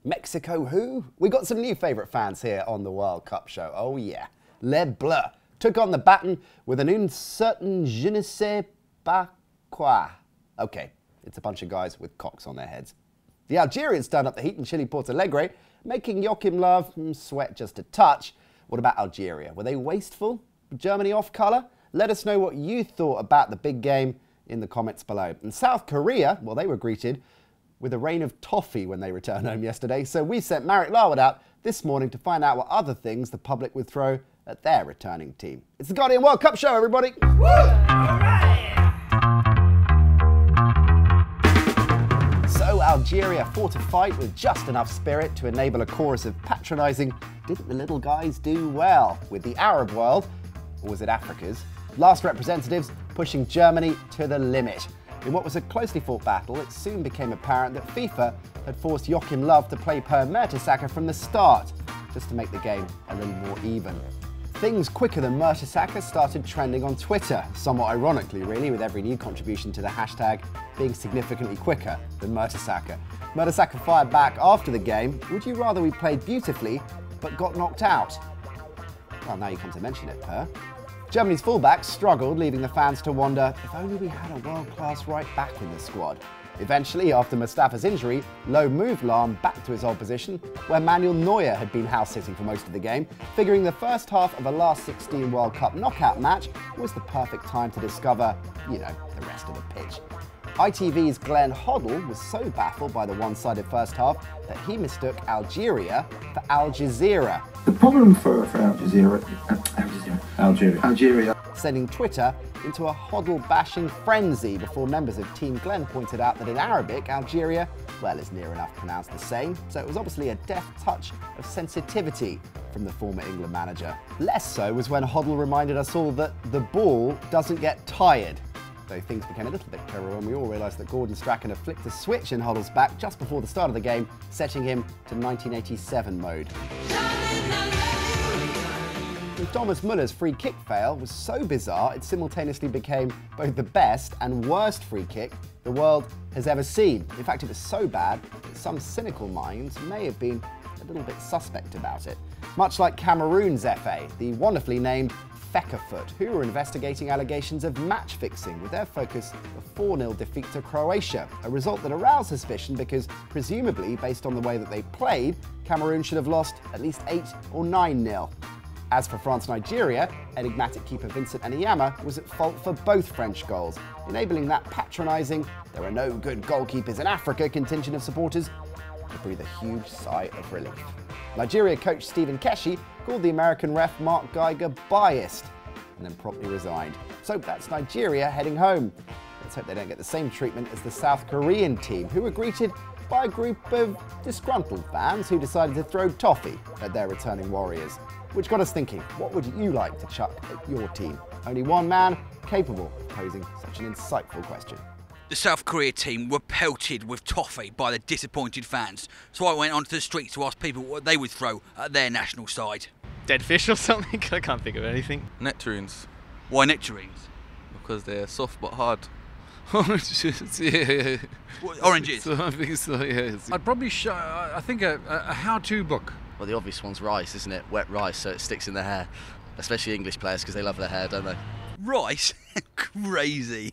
Mexico who? We got some new favourite fans here on the World Cup show. Oh yeah. Les Bleus took on the baton with an uncertain je ne sais pas quoi. Okay, it's a bunch of guys with cocks on their heads. The Algerians turned up the heat in chilly Porto Alegre, making Joachim Löw sweat just a touch. What about Algeria? Were they wasteful? Germany off colour? Let us know what you thought about the big game in the comments below. And South Korea, well, they were greeted with a rain of toffee when they returned home yesterday. So we sent Marek Larwood out this morning to find out what other things the public would throw at their returning team. It's the Guardian World Cup show, everybody. Woo! All right. So Algeria fought a fight with just enough spirit to enable a chorus of patronising "Didn't the little guys do well?" with the Arab world, or was it Africa's, last representatives pushing Germany to the limit. In what was a closely fought battle, it soon became apparent that FIFA had forced Joachim Löw to play Per Mertesacker from the start, just to make the game a little more even. Things quicker than Mertesacker started trending on Twitter, somewhat ironically really, with every new contribution to the hashtag being significantly quicker than Mertesacker. Mertesacker fired back after the game, "Would you rather we played beautifully but got knocked out?" Well, now you come to mention it, Per. Germany's fullbacks struggled, leaving the fans to wonder if only we had a world-class right back in the squad. Eventually, after Mustafa's injury, Löw moved Lahm back to his old position, where Manuel Neuer had been house-sitting for most of the game, figuring the first half of a last 16 World Cup knockout match was the perfect time to discover, you know, the rest of the pitch. ITV's Glenn Hoddle was so baffled by the one-sided first half that he mistook Algeria for Algeria. The problem for Algeria, sending Twitter into a Hoddle-bashing frenzy before members of Team Glenn pointed out that in Arabic, Algeria, well, is near enough pronounced the same, so it was obviously a deft touch of sensitivity from the former England manager. Less so was when Hoddle reminded us all that the ball doesn't get tired. Though things became a little bit clearer when we all realised that Gordon Strachan had flicked a switch in Hoddle's back just before the start of the game, setting him to 1987 mode. And Thomas Müller's free kick fail was so bizarre it simultaneously became both the best and worst free kick the world has ever seen. In fact, it was so bad that some cynical minds may have been a little bit suspect about it. Much like Cameroon's FA, the wonderfully named Feckerfoot, who were investigating allegations of match fixing with their focus a 4-0 defeat to Croatia, a result that aroused suspicion because, presumably, based on the way that they played, Cameroon should have lost at least 8 or 9-0. As for France-Nigeria, enigmatic keeper Vincent Enyeama was at fault for both French goals, enabling that patronising "there are no good goalkeepers in Africa" contingent of supporters to breathe a huge sigh of relief. Nigeria coach Stephen Keshi called the American ref Mark Geiger biased and then promptly resigned. So that's Nigeria heading home. Let's hope they don't get the same treatment as the South Korean team, who were greeted by a group of disgruntled fans who decided to throw toffee at their returning warriors. Which got us thinking, what would you like to chuck at your team? Only one man capable of posing such an insightful question. The South Korea team were pelted with toffee by the disappointed fans, so I went onto the streets to ask people what they would throw at their national side. Dead fish or something? I can't think of anything. Nectarines. Why nectarines? Because they're soft but hard. Oranges? Yeah. Oranges? So I think so, yeah. I'd probably show, I think, a how-to book. Well, the obvious one's rice, isn't it? Wet rice, so it sticks in their hair. Especially English players, because they love their hair, don't they? Rice? Crazy.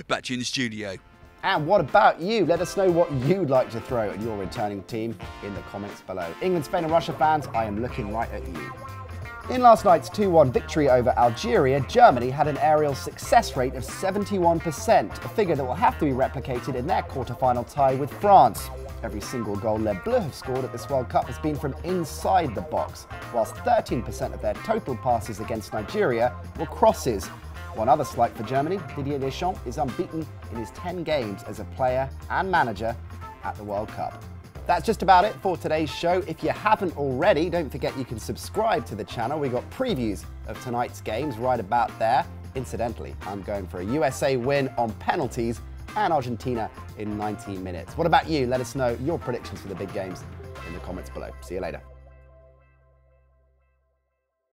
Back to you in the studio. And what about you? Let us know what you'd like to throw at your returning team in the comments below. England, Spain and Russia fans, I am looking right at you. In last night's 2-1 victory over Algeria, Germany had an aerial success rate of 71%, a figure that will have to be replicated in their quarter-final tie with France. Every single goal Les Bleus have scored at this World Cup has been from inside the box, whilst 13% of their total passes against Nigeria were crosses. One other slight for Germany, Didier Deschamps is unbeaten in his 10 games as a player and manager at the World Cup. That's just about it for today's show. If you haven't already, don't forget you can subscribe to the channel. We got previews of tonight's games right about there. Incidentally, I'm going for a USA win on penalties and Argentina in 19 minutes. What about you? Let us know your predictions for the big games in the comments below. See you later.